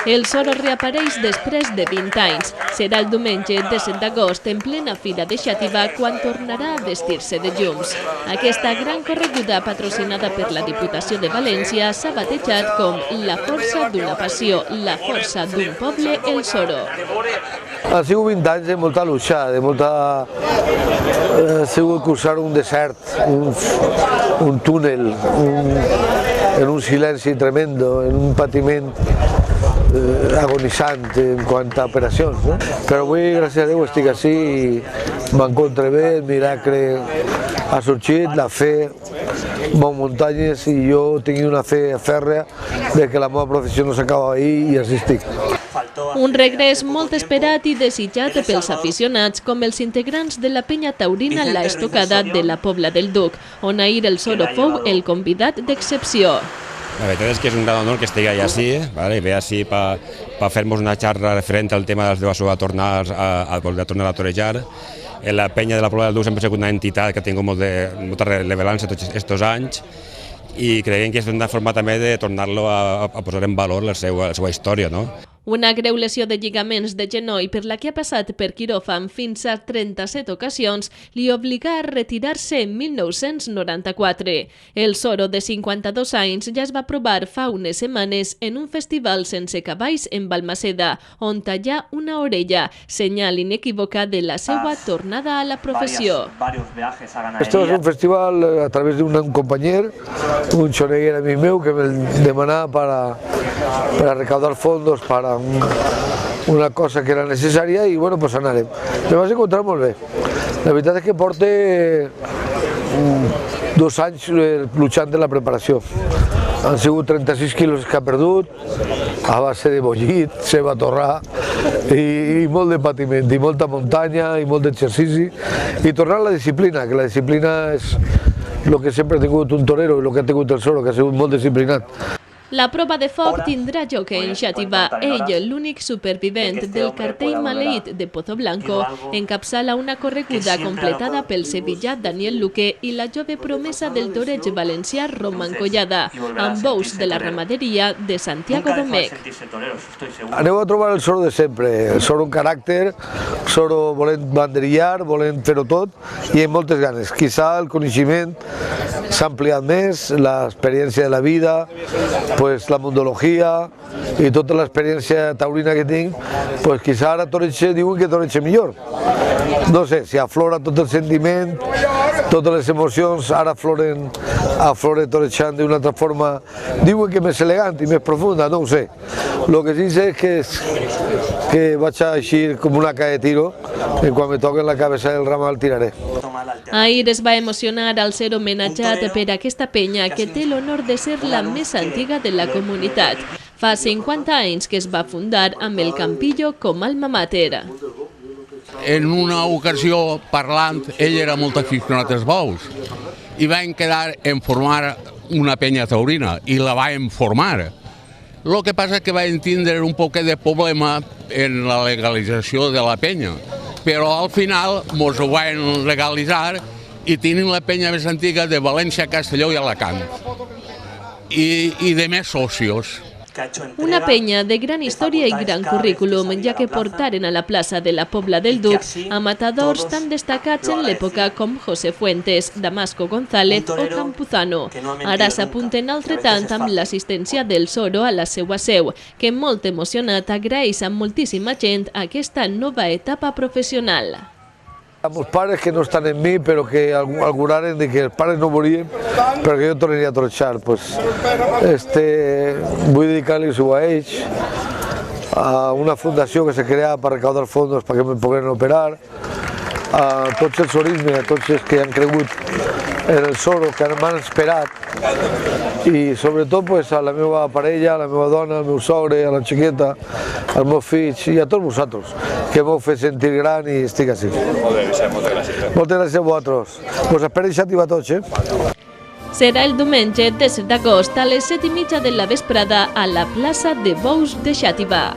El Soro reapareix després de 20 anys. Serà el diumenge 17 d'agost en plena Fira de Xàtiva quan tornarà a vestir-se de llums. Aquesta gran correguda patrocinada per la Diputació de València s'ha batejat com la força d'una passió, la força d'un poble, el Soro. Han sigut 20 anys de molta lucha, ha sigut cursar un desert, un túnel, en un silenci tremendo, en un patiment agonitzant en quant a operacions. Però avui, gràcies a Déu, estic així i m'encontre bé, el miracle ha sorgit, la fe, mou muntanyes i jo tinc una fe fèrrea de que la meva professió no s'acaba ahir i així estic. Un regrés molt esperat i desitjat pels aficionats com els integrants de la penya taurina La Estocada de la Pobla del Duc, on ahir el Soro fou el convidat d'excepció. La veritat és que és un gran honor que estigui allà així, i ve així per fer-nos una xarra referent al tema dels deus a tornar a torejar. La penya de la Pobla del Duc sempre ha sigut una entitat que ha tingut molta rellevància tots aquests anys i creiem que és una forma també de tornar-lo a posar en valor la seva història. Una greu lesió de lligaments de genoll per la que ha passat per quiròfan fins a 37 ocasions li obligà a retirar-se en 1994. El Soro, de 52 anys, ja es va provar fa unes setmanes en un festival sense cavalls en Balmaceda, on tallà una orella, senyal inequívoca de la seva tornada a la professió. Este va ser un festival a través d'un companyer, un xoneguer amic meu, que me demanava para recaudar fondos para una cosa que era necessària i bueno, pues anarem. Me vas encontrar molt bé. La veritat és que porto 2 anys luchant en la preparació. Han sigut 36 quilos que ha perdut, a base de bollit, ceba torrà i molt de patiment, i molta muntanya, i molt d'exercici, i tornar a la disciplina, que la disciplina és el que sempre ha tingut un torero i el que ha tingut el Soro, que ha sigut molt disciplinat. La prova de foc tindrà lloc en Xàtiva. Ell, l'únic supervivent del cartell maleït de Pozo Blanco, encapçala una correguda completada pel sevillà Daniel Luque i la jove promesa del toreig valencià Roman Collada, amb bous de la ramaderia de Santiago Domecq. Aneu a trobar el Soro de sempre, el Soro en caràcter, el Soro volent banderillar, volent fer-ho tot i amb moltes ganes. Quizà el coneixement s'ha ampliat més, l'experiència de la vida, la mundologia i tota l'experiència taurina que tinc, quizá ara toreche, diuen que toreche millor. No sé, si aflora tot el sentiment, totes les emocions, ara aflora torejant d'una altra forma, diuen que més elegant i més profunda, no ho sé. El que sí sé és que vaig a eixir com una caja de tiro i quan me toquen la cabeza del ramal tiraré. Ahir es va emocionar al ser homenatjat per aquesta penya que té l'honor de ser la més antiga de la comunitat. Fa 50 anys que es va fundar amb el Campillo com alma mater. En una ocasió, parlant, ell era molt aficionat als bous i van quedar en formar una penya taurina i la van formar. El que passa és que van tindre un poc de problema en la legalització de la penya, però al final ens ho van legalitzar i tenim la penya més antiga de València, Castelló i Alacant i de més socios. Una penya de gran història i gran currículum, ja que portaren a la plaça de la Pobla del Duc a matadors tan destacats en l'època com José Fuentes, Damasco González o Campuzano. Ara s'apunten altre-tant amb l'assistència del Soro a la seva seu, que molt emocionat agraeix a moltíssima gent aquesta nova etapa professional. A meus pares que no estan en mi, però que auguraren que els pares no morien perquè jo tornaria a torejar. Vull dedicar-los a ells, a una fundació que s'ha creat per recaudar fons perquè me pogueren operar, a tots els sorismes, a tots els que han cregut en el Soro, que m'han esperat, i sobretot a la meva parella, a la meva dona, al meu sogre, a la xiqueta, als meus fills i a tots vosaltres, que m'heu fet sentir gran i estic així. Moltes gràcies. Moltes gràcies a vosaltres. Us espero i xàtiva a tots. Serà el diumenge 17 d'agost a les 7:30 de la vesprada a la plaça de Bous de Xàtiva.